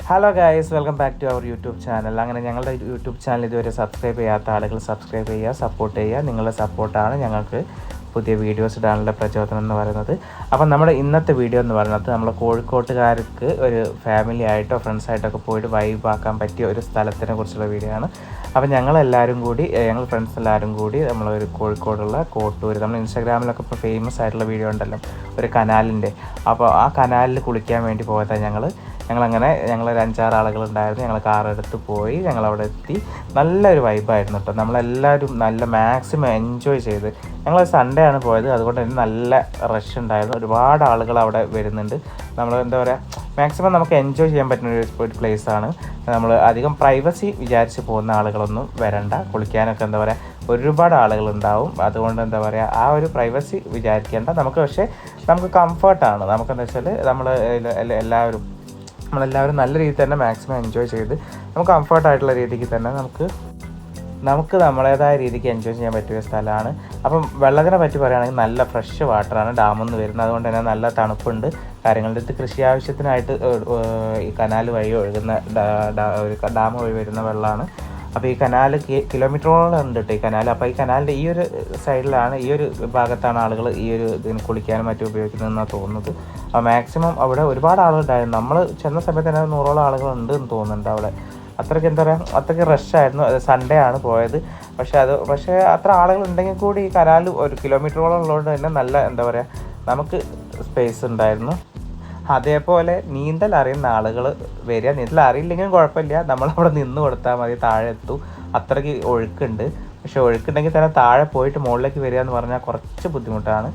Hello guys, welcome back to our YouTube channel. അങ്ങനെ ഞങ്ങളുടെ YouTube channel ഇതുവരെ subscribe ചെയ്യാത്ത ആളുകൾ സബ്സ്ക്രൈബ് ചെയ്യുക, സപ്പോർട്ട് ചെയ്യുക. നിങ്ങളുടെ സപ്പോർട്ടാണ് ഞങ്ങൾക്ക് പുതിയ വീഡിയോസ് ഇടാനുള്ള പ്രചോദനം എന്ന് പറയുന്നത്. അപ്പം നമ്മുടെ ഇന്നത്തെ വീഡിയോ എന്ന് പറയുന്നത് നമ്മൾ കോഴിക്കോട്ടുകാർക്ക് ഒരു ഫാമിലി ആയിട്ടോ ഫ്രണ്ട്സായിട്ടൊക്കെ പോയിട്ട് വൈബാക്കാൻ പറ്റിയ ഒരു സ്ഥലത്തിനെ കുറിച്ചുള്ള വീഡിയോ ആണ്. അപ്പം ഞങ്ങൾ ഫ്രണ്ട്സ് എല്ലാവരും കൂടി നമ്മളൊരു കോഴിക്കോടുള്ള കോട്ടൂർ, നമ്മൾ ഇൻസ്റ്റാഗ്രാമിലൊക്കെ ഇപ്പോൾ ഫേമസ് ആയിട്ടുള്ള വീഡിയോ ഉണ്ടല്ലോ, ഒരു കനാലിൻ്റെ. അപ്പോൾ ആ കനാലിൽ കുളിക്കാൻ വേണ്ടി പോയതാണ് ഞങ്ങളൊരു 5-6 ആളുകളുണ്ടായിരുന്നു. ഞങ്ങൾ കാറെടുത്ത് പോയി, ഞങ്ങളവിടെ എത്തി. നല്ലൊരു വൈബായിരുന്നു കേട്ടോ. നമ്മളെല്ലാവരും നല്ല മാക്സിമം എൻജോയ് ചെയ്ത്. ഞങ്ങൾ സൺഡേ ആണ് പോയത്, അതുകൊണ്ട് തന്നെ നല്ല റഷ് ഉണ്ടായിരുന്നു. ഒരുപാട് ആളുകൾ അവിടെ വരുന്നുണ്ട്. നമ്മൾ എന്താ പറയുക, മാക്സിമം നമുക്ക് എൻജോയ് ചെയ്യാൻ പറ്റുന്ന ഒരു പ്ലേസാണ്. നമ്മൾ അധികം പ്രൈവസി വിചാരിച്ച് പോകുന്ന ആളുകളൊന്നും വരണ്ട. കുളിക്കാനൊക്കെ എന്താ പറയുക, ഒരുപാട് ആളുകളുണ്ടാവും. അതുകൊണ്ട് എന്താ പറയുക, ആ ഒരു പ്രൈവസി വിചാരിക്കേണ്ട. നമുക്ക് കംഫർട്ടാണ്. നമുക്കെന്താ വെച്ചാൽ നമ്മളെല്ലാവരും നല്ല രീതിയിൽ തന്നെ മാക്സിമം എൻജോയ് ചെയ്ത് നമുക്ക് കംഫർട്ടായിട്ടുള്ള രീതിക്ക് തന്നെ നമുക്ക് നമ്മളേതായ രീതിക്ക് എൻജോയ് ചെയ്യാൻ പറ്റിയ സ്ഥലമാണ്. അപ്പം വെള്ളത്തിനെ പറ്റി പറയുകയാണെങ്കിൽ നല്ല ഫ്രഷ് വാട്ടറാണ് ഡാമിൽ നിന്ന് വരുന്നത്. അതുകൊണ്ട് തന്നെ നല്ല തണുപ്പുണ്ട് കാര്യങ്ങളുടെ. ഇത് കൃഷി ആവശ്യത്തിനായിട്ട് ഈ കനാൽ വഴി ഒഴുകുന്ന ഒരു ഡാം വഴി വരുന്ന വെള്ളമാണ്. അപ്പോൾ ഈ കനാൽ കിലോമീറ്ററോളം ഉണ്ട് കേട്ടോ ഈ കനാൽ. അപ്പോൾ ഈ കനാലിൻ്റെ ഈ ഒരു സൈഡിലാണ്, ഈ ഒരു ഭാഗത്താണ് ആളുകൾ ഈ ഒരു ഇതിന് കുളിക്കാനും മറ്റും ഉപയോഗിക്കുന്നതെന്നാണ് തോന്നുന്നത്. അപ്പോൾ മാക്സിമം അവിടെ ഒരുപാട് ആളുകളുണ്ടായിരുന്നു. നമ്മൾ ചെന്ന സമയത്ത് തന്നെ 100ഓളം ആളുകളുണ്ട് എന്ന് തോന്നുന്നുണ്ട് അവിടെ. അത്രയ്ക്ക് റഷായിരുന്നു. സൺഡേ ആണ് പോയത്. പക്ഷേ അത്ര ആളുകളുണ്ടെങ്കിൽ കൂടി ഈ കനാൽ 1 കിലോമീറ്ററോളം ഉള്ളതുകൊണ്ട് തന്നെ നല്ല എന്താ പറയുക, നമുക്ക് സ്പേസ് ഉണ്ടായിരുന്നു. അതേപോലെ നീന്തൽ അറിയുന്ന ആളുകൾ വരിക. നീന്തൽ അറിയില്ലെങ്കിലും കുഴപ്പമില്ല, നമ്മളവിടെ നിന്ന് കൊടുത്താൽ മതി, താഴെ എത്തും. അത്രയ്ക്ക് ഒഴുക്കുണ്ട്. പക്ഷേ ഒഴുക്കുണ്ടെങ്കിൽ തന്നെ താഴെ പോയിട്ട് മുകളിലേക്ക് വരിക എന്ന് പറഞ്ഞാൽ കുറച്ച് ബുദ്ധിമുട്ടെന്ന്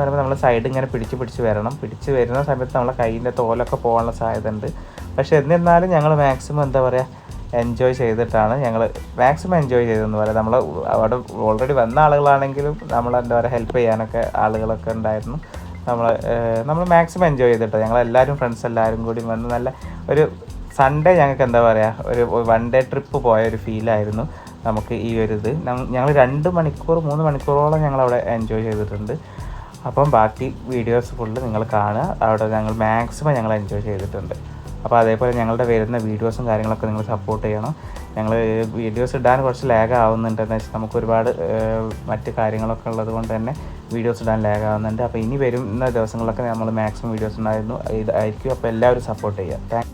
പറയുമ്പോൾ നമ്മൾ സൈഡ് ഇങ്ങനെ പിടിച്ച് വരണം. പിടിച്ച് വരുന്ന സമയത്ത് നമ്മളെ കയ്യിൻ്റെ തോലൊക്കെ പോകാനുള്ള സാധ്യത ഉണ്ട്. പക്ഷേ എന്നിരുന്നാലും ഞങ്ങൾ മാക്സിമം എന്താ പറയുക, എൻജോയ് ചെയ്തിട്ടാണ് മാക്സിമം എൻജോയ് ചെയ്തതെന്ന് പറയാം. നമ്മൾ അവിടെ ഓൾറെഡി വന്ന ആളുകളാണെങ്കിലും നമ്മളെന്താ പറയുക, ഹെൽപ്പ് ചെയ്യാനൊക്കെ ആളുകളൊക്കെ ഉണ്ടായിരുന്നു. നമ്മൾ മാക്സിമം എൻജോയ് ചെയ്തിട്ടോ. ഞങ്ങളെല്ലാവരും ഫ്രണ്ട്സ് എല്ലാവരും കൂടി വന്ന് നല്ല ഒരു സൺഡേ ഞങ്ങൾക്ക് എന്താ പറയുക, ഒരു 1 ഡേ ട്രിപ്പ് പോയ ഒരു ഫീലായിരുന്നു നമുക്ക് ഈ ഒരു ഇത്. ഞങ്ങൾ 2 മണിക്കൂർ 3 മണിക്കൂറോളം ഞങ്ങളവിടെ എൻജോയ് ചെയ്തിട്ടുണ്ട്. അപ്പം ബാക്കി വീഡിയോസ് ഫുള്ള് നിങ്ങൾ കാണുക. അവിടെ മാക്സിമം ഞങ്ങൾ എൻജോയ് ചെയ്തിട്ടുണ്ട്. അപ്പോൾ അതേപോലെ ഞങ്ങളുടെ വരുന്ന വീഡിയോസും കാര്യങ്ങളൊക്കെ നിങ്ങൾ സപ്പോർട്ട് ചെയ്യണം. ഞങ്ങൾ വീഡിയോസ് ഇടാൻ കുറച്ച് ലാഗ് ആവുന്നുണ്ടെന്ന് വെച്ചാൽ നമുക്ക് ഒരുപാട് മറ്റ് കാര്യങ്ങളൊക്കെ ഉള്ളത് കൊണ്ട് തന്നെ വീഡിയോസ് ഇടാൻ ലാഗ് ആവുന്നുണ്ട്. അപ്പോൾ ഇനി വരുന്ന ദിവസങ്ങളിലൊക്കെ നമ്മൾ മാക്സിമം വീഡിയോസ് ഉണ്ടായിരുന്നു ഇതായിരിക്കും. അപ്പോൾ എല്ലാവരും സപ്പോർട്ട് ചെയ്യുക.